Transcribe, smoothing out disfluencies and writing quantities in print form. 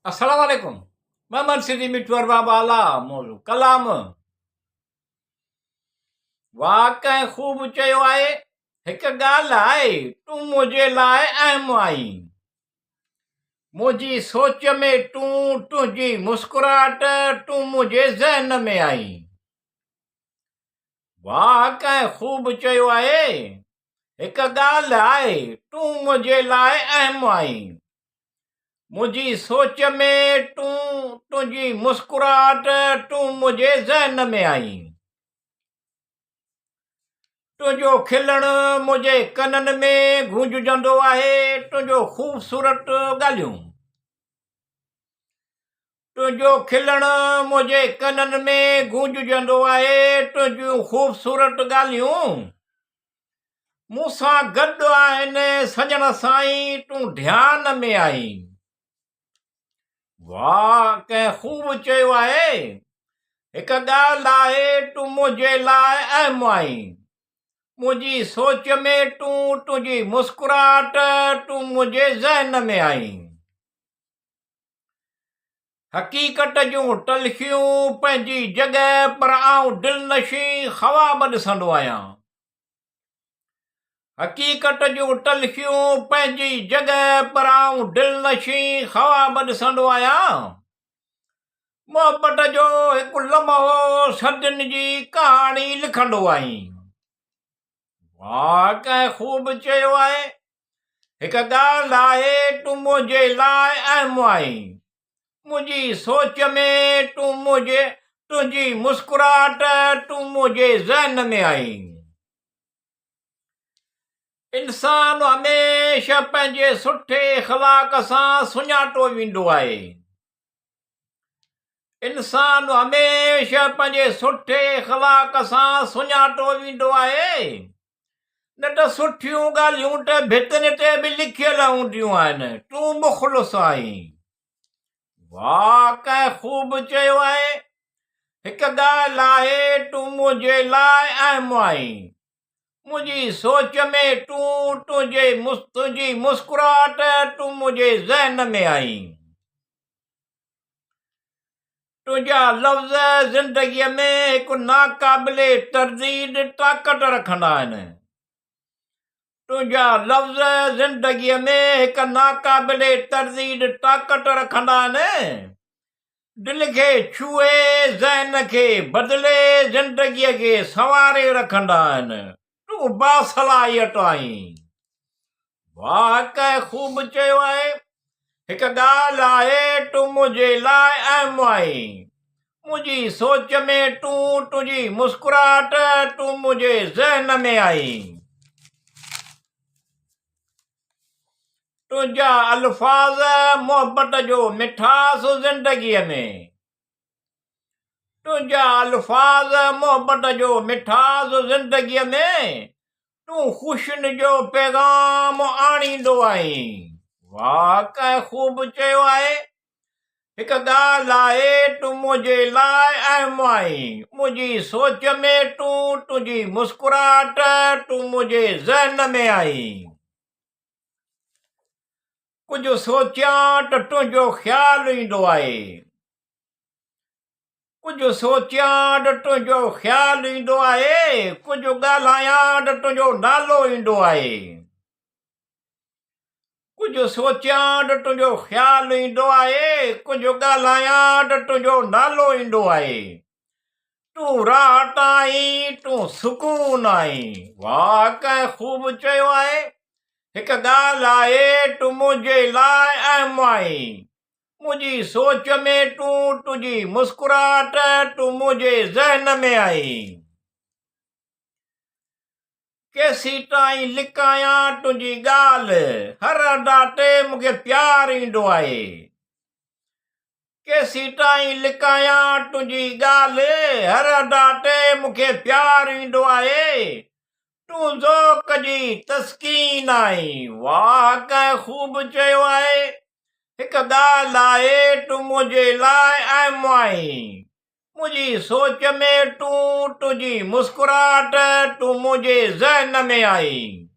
अस्सलाम वालेकुम। मोहम्मद सिद्दी मिठू बाबा आला मोल कलाम वाकई ख़ूब चयो आहे। हिकु ॻाल्हि आहे, तूं मुंहिंजे लाइ अहम आहीं। मुंहिंजी सोच में तूं, तुंहिंजी मुस्कुराहट, तूं मुंहिंजे ज़हन में आहीं। वाकई ख़ूब चयो आहे। हिकु ॻाल्हि आहे, तूं मुंहिंजे लाइ अहम आहीं। मुंहिंजी सोच में तूं, तुंहिंजी मुस्कुराहट, तूं मुंहिंजे ज़हन में आहीं। तुंहिंजो खिलणु मुंहिंजे कननि में गूंजजंदो आहे। तुंहिंजो ख़ूबसूरत ॻाल्हियूं, तुंहिंजो खिलणु मुंहिंजे कननि में गूंजजंदो आहे। तुंहिंजूं ख़ूबसूरत ॻाल्हियूं मूंसां गॾु आहिनि। सजण साईं, तूं ध्यान में आहीं। वाह, कंहिं ख़ूब चयो आहे। हिकु ॻाल्हि आहे, तूं मुंहिंजे लाइ अहम आहीं। मुंहिंजी सोच में तूं, तुंहिंजी मुस्कुराहट, तूं मुंहिंजे ज़हन में आहीं। हक़ीक़त जूं तलख़ियूं पंहिंजी जॻह, पर आऊं दिलनशी ख़्वाब ॾिसंदो आहियां। हक़ीक़त जूं तलख़ियूं पंहिंजी जॻह, पर आऊं दिलनशी ख़्वाब ॾिसंदो आहियां। मोहबत जो हिकु लम्हो सदियुनि जी कहाणी लिखंदो आहीं। वाह, कंहिं ख़ूब चयो आहे। हिकु ॻाल्हि आहे, तूं मुंहिंजे लाइ अहम आहीं। मुंहिंजी सोच में तूं, तुंहिंजी मुस्कुराहट, तूं मुंहिंजे ज़हन में आहीं। इंसानु हमेशह पंहिंजे सुठे इख़्लाक़ सां सुञातो वेंदो आहे। इंसानु हमेशह पंहिंजे सुठे इख़्लाक़ सां सुञातो वेंदो आहे। न त सुठियूं ॻाल्हियूं त भितनि ते बि लिखियल हूंदियूं आहिनि। तूं मुख़लिस आहीं। वाह, कंहिं ख़ूब चयो आहे। हिकु ॻाल्हि आहे, तूं मुंहिंजे लाइ अहम आहीं। मुंहिंजी सोच में तूं, तुंहिंजी मुस्कुराहट, तूं मुंहिंजे ज़हन में आहीं। तुंहिंजा लफ़्ज़ ज़िंदगीअ में हिकु नाक़ाबिले तरदीद ताक़त रखंदा आहिनि। तुंहिंजा लफ़्ज़ ज़िंदगीअ में हिकु नाक़ाबिले तरदीद ताक़त रखंदा आहिनि। दिलि खे छुए, ज़हन खे बदिले, ज़िंदगीअ खे संवारे रखंदा आहिनि। तूं बासलाहियत आहीं। वाह, कंहिं ख़ूब चयो आहे। हिकु ॻाल्हि आहे, तूं मुंहिंजे लाइ अहम आहीं। मुंहिंजी सोच में तूं, तुंहिंजी मुस्कुराहट, तूं मुंहिंजे ज़हन में आहीं। तुंहिंजा अल्फाज़ मोहबत जो मिठास ज़िंदगीअ में। तुंहिंजा अल्फाज़ मोहबत जो मिठास ज़िंदगीअ में। तूं ख़ुशियुनि जो पैगाम आणींदो आहीं। वाह, कंहिं ख़ूब चयो आहे। हिकु ॻाल्हि आहे, तूं मुंहिंजे लाइ अहम आहीं। मुंहिंजी सोच में तूं, तुंहिंजी मुस्कुराहट, तूं मुंहिंजे ज़हन में आहीं। कुझु सोचियां त तुंहिंजो ख़्यालु ईंदो आहे। कुझु सोचियां त तुंहिंजो ख़्यालु ईंदो आहे। कुझु ॻाल्हायां त तुंहिंजो नालो ईंदो आहे। कुझु सोचियां त तुंहिंजो ख़्यालु ईंदो आहे। कुझु ॻाल्हायां त तुंहिंजो नालो ईंदो आहे। तूं राहत आहीं, तूं सुकून आहीं। वाह, कंहिं ख़ूब चयो आहे। हिकु ॻाल्हि आहे, तूं मुंहिंजे लाइ अहम आहीं। मुंहिंजी सोच में तूं, तुंहिंजी मुस्कुराहट, तूं मुंहिंजे ज़हन में आहीं। केसी ताईं लिकायां तुंहिंजी ॻाल्हि, हर अदा ते मूंखे प्यार ईंदो आहे। केसी ताईं लिकायां तुंहिंजी ॻाल्हि, हर अदा ते मूंखे प्यार ईंदो आहे। तूं ज़ौक़ जी तस्कीन आहीं। वाह, कंहिं ख़ूब चयो आहे। हिकु ॻाल्हि आहे, तूं मुंहिंजे लाइ अहम आहीं। मुंहिंजी सोच में तूं, तुंहिंजी मुस्कुराहट, तूं मुंहिंजे ज़हन में आहीं।